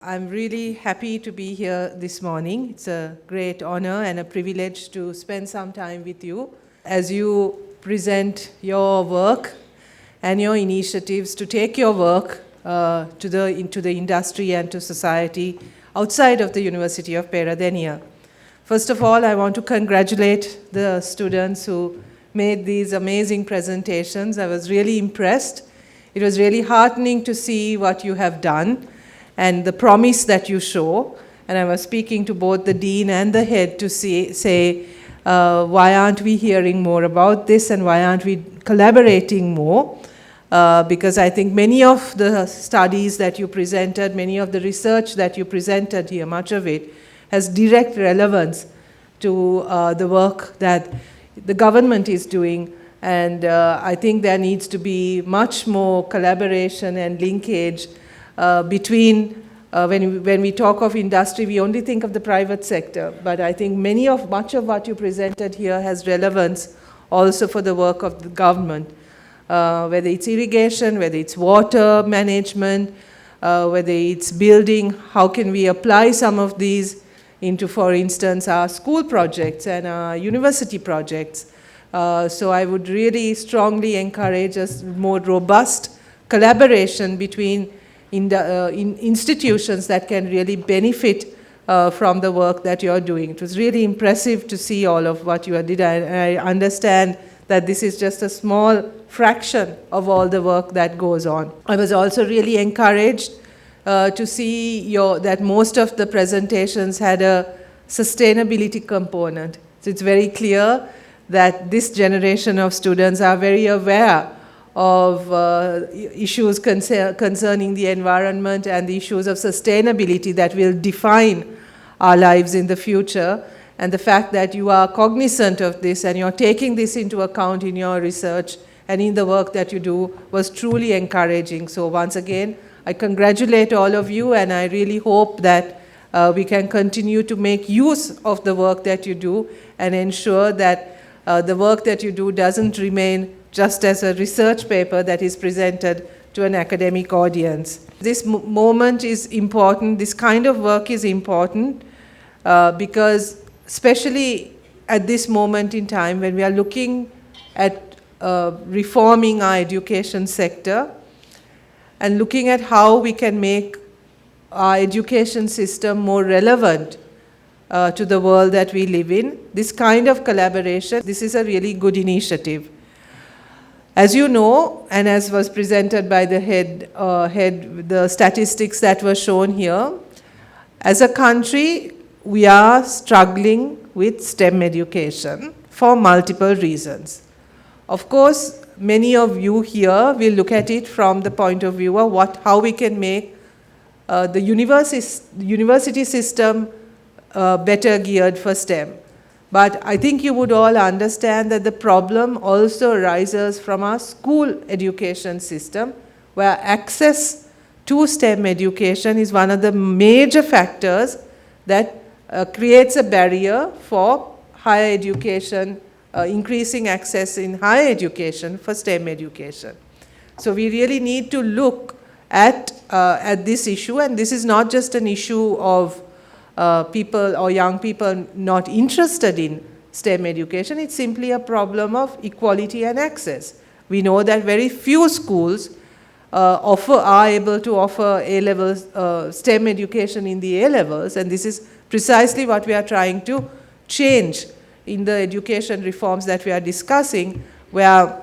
I'm really happy to be here this morning. It's a great honor and a privilege to spend some time with you as you present your work and your initiatives to take your work into the industry and to society outside of the University of Peradeniya. First of all, I want to congratulate the students who made these amazing presentations. I was really impressed. It was really heartening to see what you have done and the promise that you show. And I was speaking to both the dean and the head to say, why aren't we hearing more about this and why aren't we collaborating more? Because I think many of the studies that you presented, many of the research that you presented here, much of it has direct relevance to the work that the government is doing. And I think there needs to be much more collaboration and linkage between, when we talk of industry, we only think of the private sector. But I think much of what you presented here has relevance also for the work of the government. Whether it's irrigation, whether it's water management, whether it's building, how can we apply some of these into, for instance, our school projects and our university projects. So I would really strongly encourage a more robust collaboration between institutions that can really benefit from the work that you're doing. It was really impressive to see all of what you did. I understand that this is just a small fraction of all the work that goes on. I was also really encouraged to see that most of the presentations had a sustainability component. So it's very clear that this generation of students are very aware of issues concerning the environment and the issues of sustainability that will define our lives in the future. And the fact that you are cognizant of this and you're taking this into account in your research and in the work that you do was truly encouraging. So once again, I congratulate all of you, and I really hope that we can continue to make use of the work that you do and ensure that the work that you do doesn't remain just as a research paper that is presented to an academic audience. This moment is important, this kind of work is important because especially at this moment in time when we are looking at reforming our education sector and looking at how we can make our education system more relevant to the world that we live in. This kind of collaboration, this is a really good initiative. As you know, and as was presented by the head, the statistics that were shown here, as a country, we are struggling with STEM education for multiple reasons. Of course, many of you here will look at it from the point of view of how we can make the university system better geared for STEM. But I think you would all understand that the problem also arises from our school education system, where access to STEM education is one of the major factors that creates a barrier for higher education, increasing access in higher education for STEM education. So we really need to look at this issue, and this is not just an issue of people or young people not interested in STEM education. It's simply a problem of equality and access. We know that very few schools are able to offer A-levels, STEM education in the A-levels, and this is precisely what we are trying to change in the education reforms that we are discussing, where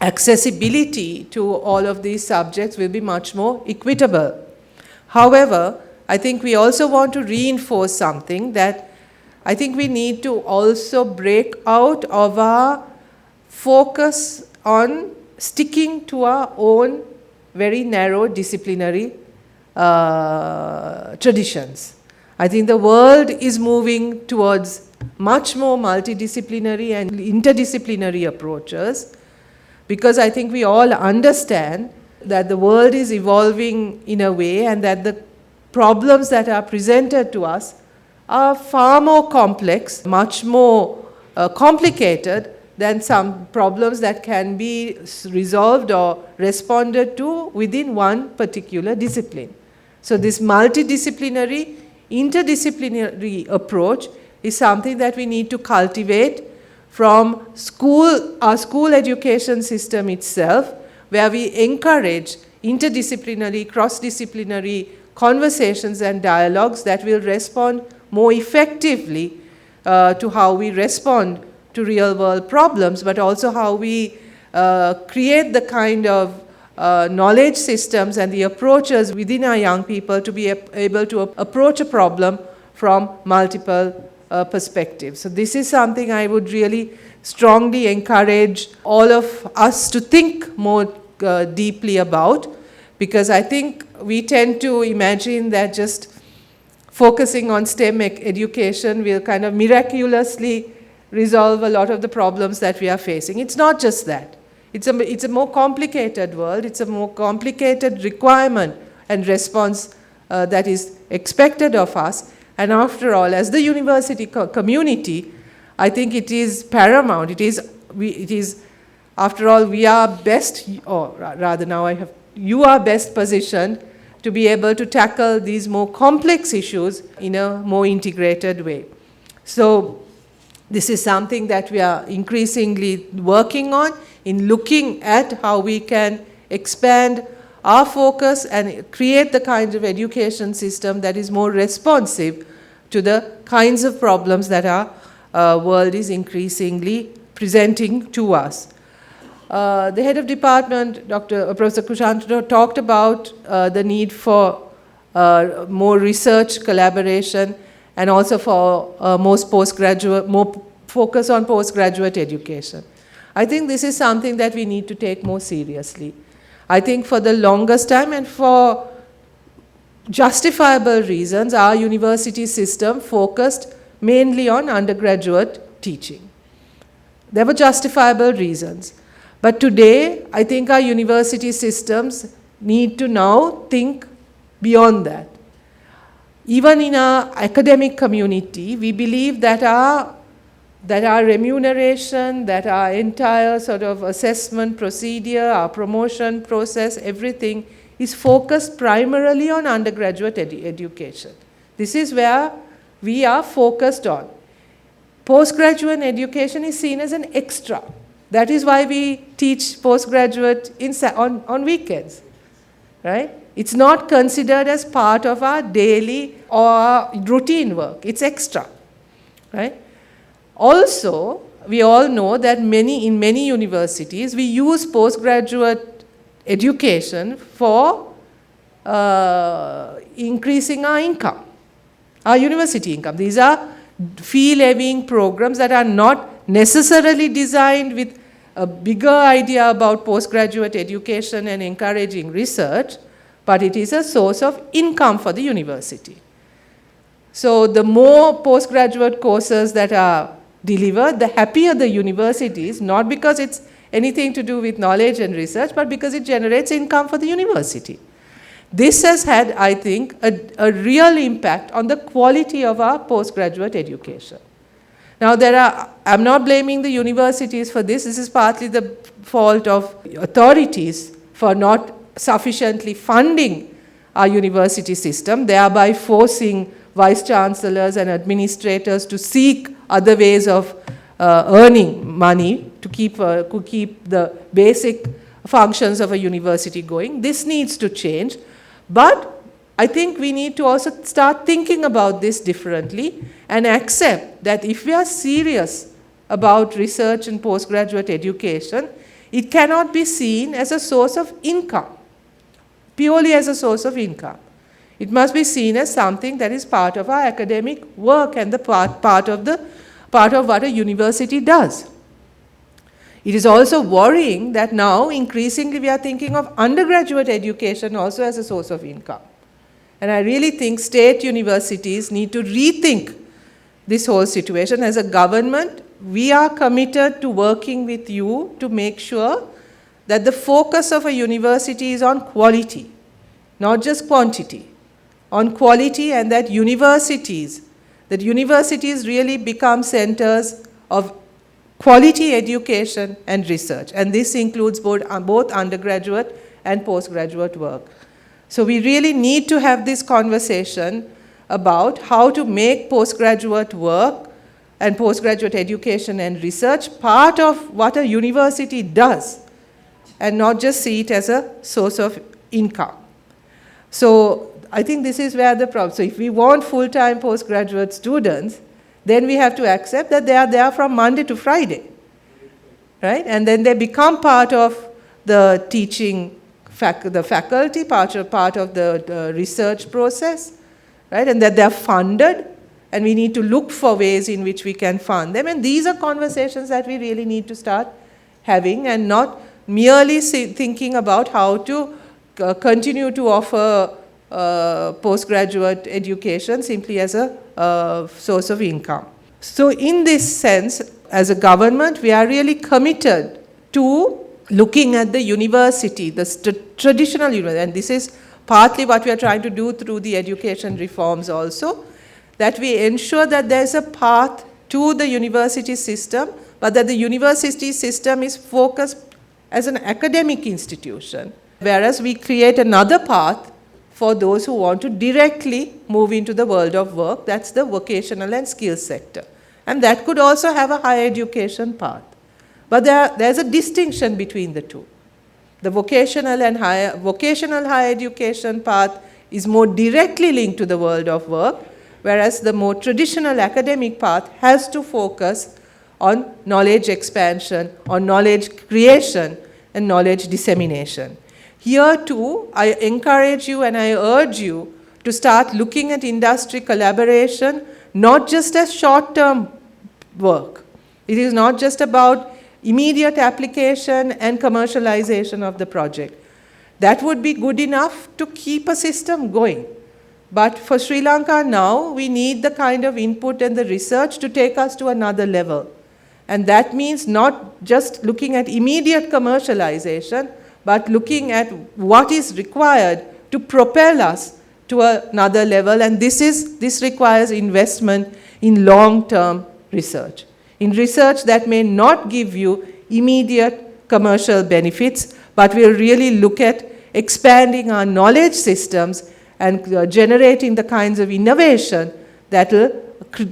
accessibility to all of these subjects will be much more equitable. However, I think we also want to reinforce something, that I think we need to also break out of our focus on sticking to our own very narrow disciplinary traditions. I think the world is moving towards much more multidisciplinary and interdisciplinary approaches, because I think we all understand that the world is evolving in a way, and that the problems that are presented to us are far more complex, much more complicated than some problems that can be resolved or responded to within one particular discipline. So this multidisciplinary, interdisciplinary approach is something that we need to cultivate from school, our school education system itself, where we encourage interdisciplinary, cross-disciplinary conversations and dialogues that will respond more effectively to how we respond to real-world problems, but also how we create the kind of knowledge systems and the approaches within our young people to be able to approach a problem from multiple perspectives. So this is something I would really strongly encourage all of us to think more deeply about, because I think we tend to imagine that just focusing on STEM education will kind of miraculously resolve a lot of the problems that we are facing. It's not just that. It's a more complicated world. It's a more complicated requirement and response that is expected of us. And after all, as the university community, I think it is paramount. It is, after all, we are best, or rather now you are best positioned to be able to tackle these more complex issues in a more integrated way. So this is something that we are increasingly working on, in looking at how we can expand our focus and create the kind of education system that is more responsive to the kinds of problems that our world is increasingly presenting to us. The head of department, Professor Kushanto, talked about the need for more research collaboration and also for more focus on postgraduate education. I think this is something that we need to take more seriously. I think for the longest time and for justifiable reasons, our university system focused mainly on undergraduate teaching. There were justifiable reasons. But today, I think our university systems need to now think beyond that. Even in our academic community, we believe that our remuneration, that our entire sort of assessment procedure, our promotion process, everything is focused primarily on undergraduate education. This is where we are focused on. Postgraduate education is seen as an extra. That is why we teach postgraduate on weekends, right? It's not considered as part of our daily or routine work. It's extra, right? Also, we all know that in many universities, we use postgraduate education for increasing our income, our university income. These are fee-levying programs that are not necessarily designed with a bigger idea about postgraduate education and encouraging research, but it is a source of income for the university. So the more postgraduate courses that are delivered, the happier the university is, not because it's anything to do with knowledge and research, but because it generates income for the university. This has had, I think, a real impact on the quality of our postgraduate education. Now, I'm not blaming the universities for this. This is partly the fault of authorities for not sufficiently funding our university system, thereby forcing vice chancellors and administrators to seek other ways of earning money to keep the basic functions of a university going. This needs to change. But I think we need to also start thinking about this differently and accept that if we are serious about research and postgraduate education, it cannot be seen as a source of income, purely as a source of income. It must be seen as something that is part of our academic work and the part of what a university does. It is also worrying that now increasingly we are thinking of undergraduate education also as a source of income. And I really think state universities need to rethink this whole situation. As a government, we are committed to working with you to make sure that the focus of a university is on quality, not just quantity, on quality, and that universities really become centers of quality education and research. And this includes both undergraduate and postgraduate work. So we really need to have this conversation about how to make postgraduate work and postgraduate education and research part of what a university does, and not just see it as a source of income. So I think this is where the problem. So if we want full-time postgraduate students, then we have to accept that they are there from Monday to Friday, right? And then they become part of the teaching, the faculty, part of the research process, right? And that they are funded, and we need to look for ways in which we can fund them. And these are conversations that we really need to start having, and not merely thinking about how to continue to offer postgraduate education simply as a source of income. So in this sense, as a government, we are really committed to looking at the university, the traditional university, and this is partly what we are trying to do through the education reforms also, that we ensure that there is a path to the university system, but that the university system is focused as an academic institution, whereas we create another path for those who want to directly move into the world of work. That's the vocational and skills sector. And that could also have a higher education path. But there's a distinction between the two. The vocational higher education path is more directly linked to the world of work, whereas the more traditional academic path has to focus on knowledge expansion, on knowledge creation, and knowledge dissemination. Here too, I encourage you and I urge you to start looking at industry collaboration, not just as short-term work. It is not just about immediate application and commercialization of the project. That would be good enough to keep a system going. But for Sri Lanka now, we need the kind of input and the research to take us to another level. And that means not just looking at immediate commercialization, but looking at what is required to propel us to another level. And this requires investment in long-term research. In research that may not give you immediate commercial benefits, but will really look at expanding our knowledge systems and generating the kinds of innovation that will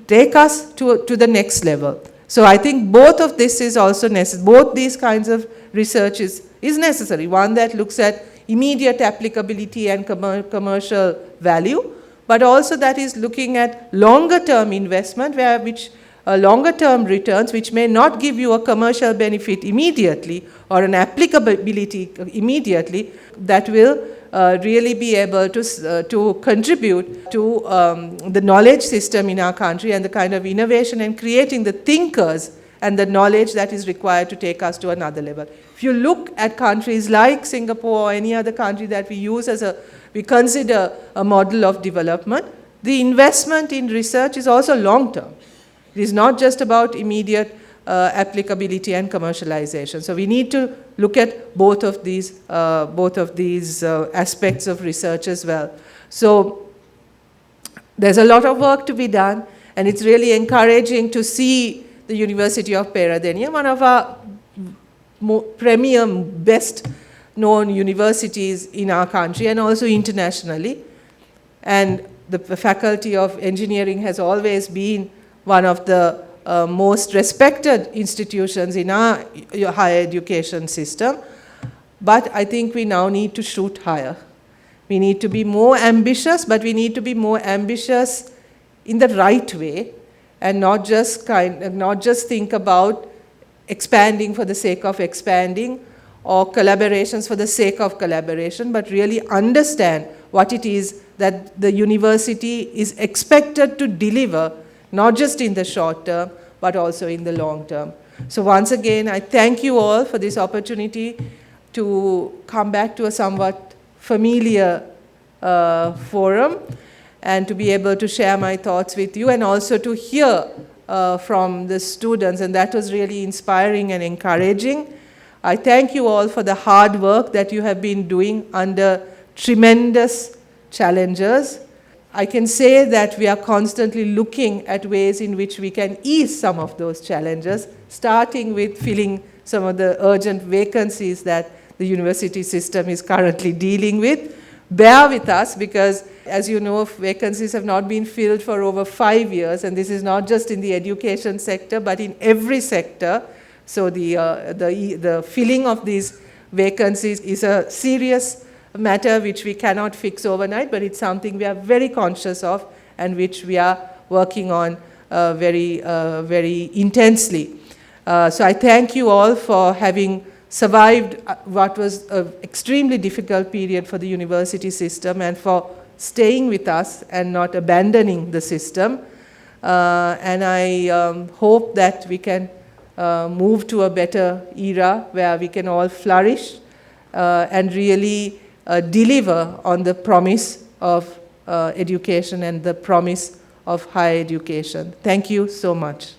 take us to the next level. So I think both of this is also necessary. Both these kinds of research is necessary. One that looks at immediate applicability and commercial value, but also that is looking at longer-term investment, which longer-term returns, which may not give you a commercial benefit immediately or an applicability immediately, that will really be able to contribute to the knowledge system in our country and the kind of innovation and creating the thinkers and the knowledge that is required to take us to another level. If you look at countries like Singapore or any other country that we consider a model of development, the investment in research is also long-term. It is not just about immediate applicability and commercialization. So we need to look at both of these aspects of research as well. So there's a lot of work to be done, and it's really encouraging to see the University of Peradeniya, one of our premier, best-known universities in our country and also internationally. And the Faculty of Engineering has always been one of the most respected institutions in our higher education system. But I think we now need to shoot higher. We need to be more ambitious, but we need to be more ambitious in the right way, and not just think about expanding for the sake of expanding or collaborations for the sake of collaboration, but really understand what it is that the university is expected to deliver, not just in the short term, but also in the long term. So once again, I thank you all for this opportunity to come back to a somewhat familiar forum and to be able to share my thoughts with you, and also to hear from the students, and that was really inspiring and encouraging. I thank you all for the hard work that you have been doing under tremendous challenges. I can say that we are constantly looking at ways in which we can ease some of those challenges, starting with filling some of the urgent vacancies that the university system is currently dealing with. bear with us, because as you know, vacancies have not been filled for over 5 years, and this is not just in the education sector but in every sector. So the filling of these vacancies is a serious matter which we cannot fix overnight, but it's something we are very conscious of and which we are working on very intensely. So I thank you all for having survived what was an extremely difficult period for the university system, and for staying with us and not abandoning the system. And I hope that we can move to a better era where we can all flourish and really deliver on the promise of education and the promise of higher education. Thank you so much.